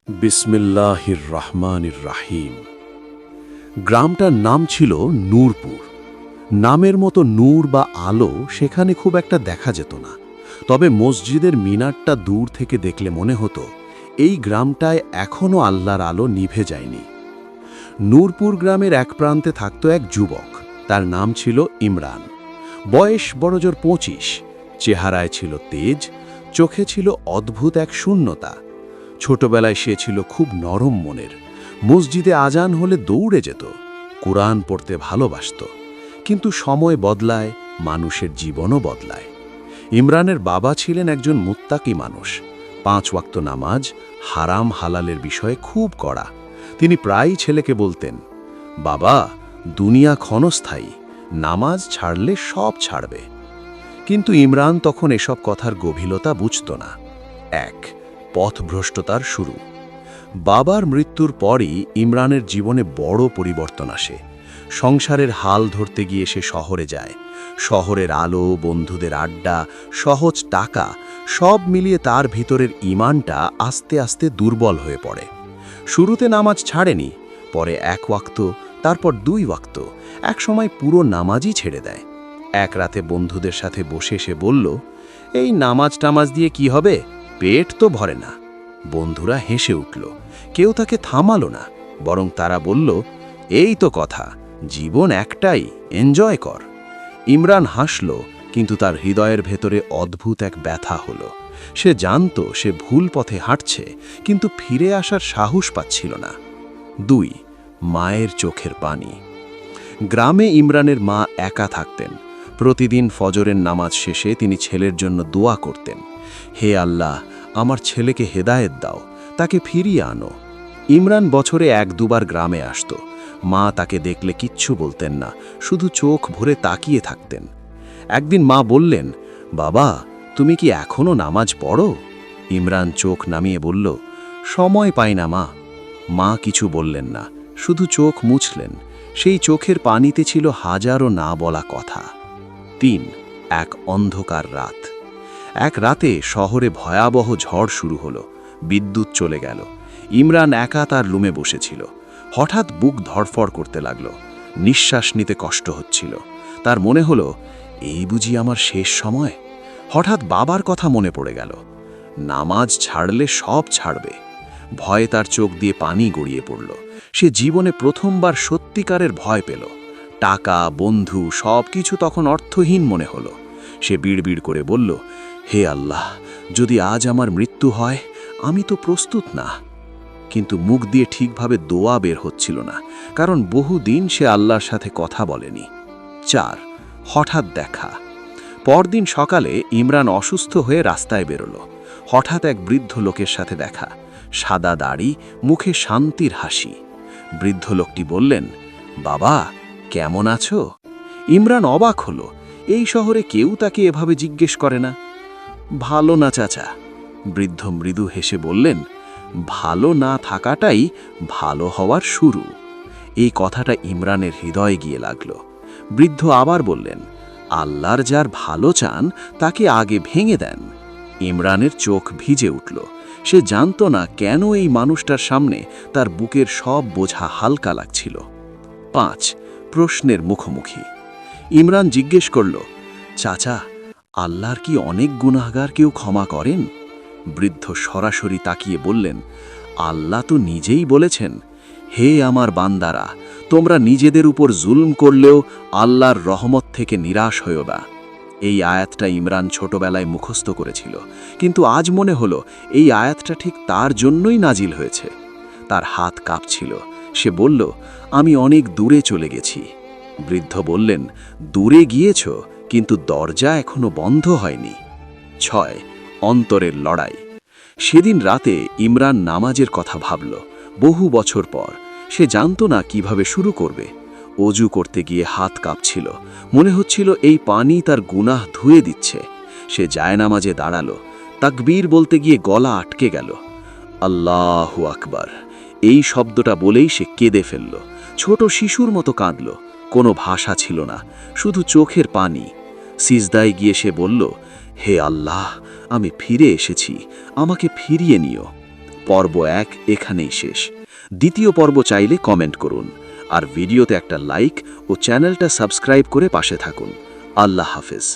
বিসমিল্লাহির রহমানির রাহিম। গ্রামটার নাম ছিল নূরপুর। নামের মতো নূর বা আলো সেখানে খুব একটা দেখা যেত না, তবে মসজিদের মিনারটা দূর থেকে দেখলে মনে হতো এই গ্রামটায় এখনও আল্লাহর আলো নিভে যায়নি। নূরপুর গ্রামের এক প্রান্তে থাকত এক যুবক, তার নাম ছিল ইমরান। বয়স বড়জোর 25, চেহারায় ছিল তেজ, চোখে ছিল অদ্ভুত এক শূন্যতা। ছোটবেলায় সে ছিল খুব নরম মনের, মসজিদে আজান হলে দৌড়ে যেত, কোরআন পড়তে ভালোবাসত। কিন্তু সময় বদলায়, মানুষের জীবনও বদলায়। ইমরানের বাবা ছিলেন একজন মুত্তাকি মানুষ, 5 ওয়াক্ত নামাজ, হারাম হালালের বিষয়ে খুব কড়া। তিনি প্রায়ই ছেলেকে বলতেন, বাবা, দুনিয়া ক্ষণস্থায়ী, নামাজ ছাড়লে সব ছাড়বে। কিন্তু ইমরান তখন এসব কথার গভীরতা বুঝত না। পথভ্রষ্টতার শুরু। বাবার মৃত্যুর পরই ইমরানের জীবনে বড় পরিবর্তন আসে। সংসারের হাল ধরতে গিয়ে সে শহরে যায়। শহরের আলো, বন্ধুদের আড্ডা, সহজ টাকা, সব মিলিয়ে তার ভিতরের ঈমানটা আস্তে আস্তে দুর্বল হয়ে পড়ে। শুরুতে নামাজ ছাড়েনি, পরে 1 ওয়াক্ত, তারপর 2 ওয়াক্ত, একসময় পুরো নামাজই ছেড়ে দেয়। এক রাতে বন্ধুদের সাথে বসে সে বলল, এই নামাজ টামাজ দিয়ে কি হবে, পেট তো ভরে না। বন্ধুরা হেসে উঠল, কেউ তাকে থামালো না, বরং তারা বলল, এই তো কথা, জীবন একটাই, এনজয় কর। ইমরান হাসল, কিন্তু তার হৃদয়ের ভেতরে অদ্ভুত এক ব্যথা হলো। সে জানত সে ভুল পথে হাঁটছে, কিন্তু ফিরে আসার সাহস পাচ্ছিল না। 2. মায়ের চোখের পানি। গ্রামে ইমরানের মা একা থাকতেন। প্রতিদিন ফজরের নামাজ শেষে তিনি ছেলের জন্য দোয়া করতেন, হে আল্লাহ, আমার ছেলেকে হেদায়েত দাও, তাকে ফিরিয়ে আনো। ইমরান বছরে 1-2 বার গ্রামে আসত। মা তাকে দেখলে কিচ্ছু বলতেন না, শুধু চোখ ভরে তাকিয়ে থাকতেন। একদিন মা বললেন, বাবা, তুমি কি এখনো নামাজ পড়ো? ইমরান চোখ নামিয়ে বলল, সময় পাই না মা। মা কিছু বললেন না, শুধু চোখ মুছলেন। সেই চোখের পানিতে ছিল হাজারো না বলা কথা। 3. এক অন্ধকার রাত। এক রাতে শহরে ভয়াবহ ঝড় শুরু হলো, বিদ্যুৎ চলে গেল। ইমরান একা তার রুমে বসেছিল। হঠাৎ বুক ধড়ফড় করতে লাগলো, নিঃশ্বাস নিতে কষ্ট হচ্ছিল। তার মনে হলো, এই বুঝি আমার শেষ সময়। হঠাৎ বাবার কথা মনে পড়ে গেল, নামাজ ছাড়লে সব ছাড়বে। ভয়ে তার চোখ দিয়ে পানি গড়িয়ে পড়ল। সে জীবনে প্রথমবার সত্যিকারের ভয় পেল। টাকা, বন্ধু, সব কিছু তখন অর্থহীন মনে হলো। সে বিড়বিড় করে বলল, হে আল্লাহ, যদি আজ আমার মৃত্যু হয়, আমি তো প্রস্তুত না। কিন্তু মুখ দিয়ে ঠিকভাবে দোয়া বের হচ্ছিল না, কারণ বহুদিন সে আল্লাহর সাথে কথা বলেনি। 4. হঠাৎ দেখা। পরদিন সকালে ইমরান অসুস্থ হয়ে রাস্তায় বেরোল। হঠাৎ এক বৃদ্ধ লোকের সাথে দেখা, সাদা দাড়ি, মুখে শান্তির হাসি। বৃদ্ধ লোকটি বললেন, বাবা, কেমন আছো? ইমরান অবাক হলো, এই শহরে কেউ তাকে এভাবে জিজ্ঞেস করে না। ভালো না চাচা। বৃদ্ধ মৃদু হেসে বললেন, ভালো না থাকাটাই ভালো হওয়ার শুরু। এই কথাটা ইমরানের হৃদয়ে গিয়ে লাগল। বৃদ্ধ আবার বললেন, আল্লাহর যার ভালো চান তাকে আগে ভেঙে দেন। ইমরানের চোখ ভিজে উঠল। সে জানত না কেন এই মানুষটার সামনে তার বুকের সব বোঝা হালকা লাগছিল। 5. প্রশ্নের মুখোমুখি। ইমরান জিজ্ঞেস করল, চাচা, আল্লাহর কি অনেক গুনাহগার কেউ ক্ষমা করেন? বৃদ্ধ সরাসরি তাকিয়ে বললেন, আল্লাহ তো নিজেই বলেছেন, হে আমার বান্দারা, তোমরা নিজেদের উপর জুলম করলেও আল্লাহর রহমত থেকে নিরাশ হইও না। এই আয়াতটা ইমরান ছোটবেলায় মুখস্থ করেছিল, কিন্তু আজ মনে হলো এই আয়াতটা ঠিক তার জন্যই নাজিল হয়েছে। তার হাত কাঁপছিল। সে বলল, আমি অনেক দূরে চলে গেছি। বৃদ্ধ বললেন, দূরে গিয়েছ, কিন্তু দরজা এখনো বন্ধ হয়নি। 6. অন্তরের লড়াই। সেদিন রাতে ইমরান নামাজের কথা ভাবল। বহু বছর পর সে জানত না কিভাবে শুরু করবে। অজু করতে গিয়ে হাত কাঁপছিল, মনে হচ্ছিল এই পানি তার গুনাহ ধুয়ে দিচ্ছে। সে জায়নামাজে দাঁড়ালো, তাকবীর বলতে গিয়ে গলা আটকে গেল। আল্লাহু আকবার, এই শব্দটা বলেই সে কেঁদে ফেলল। ছোট শিশুর মতো কাঁদল। কোনো ভাষা ছিল না, শুধু চোখের পানি। সিজদায় গিয়ে সে বলল, হে আল্লাহ, আমি ফিরে এসেছি, আমাকে ফিরিয়ে নিও। পর্ব 1 এখানেই শেষ। দ্বিতীয় পর্ব চাইলে কমেন্ট করুন, আর ভিডিওতে একটা লাইক ও চ্যানেলটা সাবস্ক্রাইব করে পাশে থাকুন। আল্লাহ হাফেজ।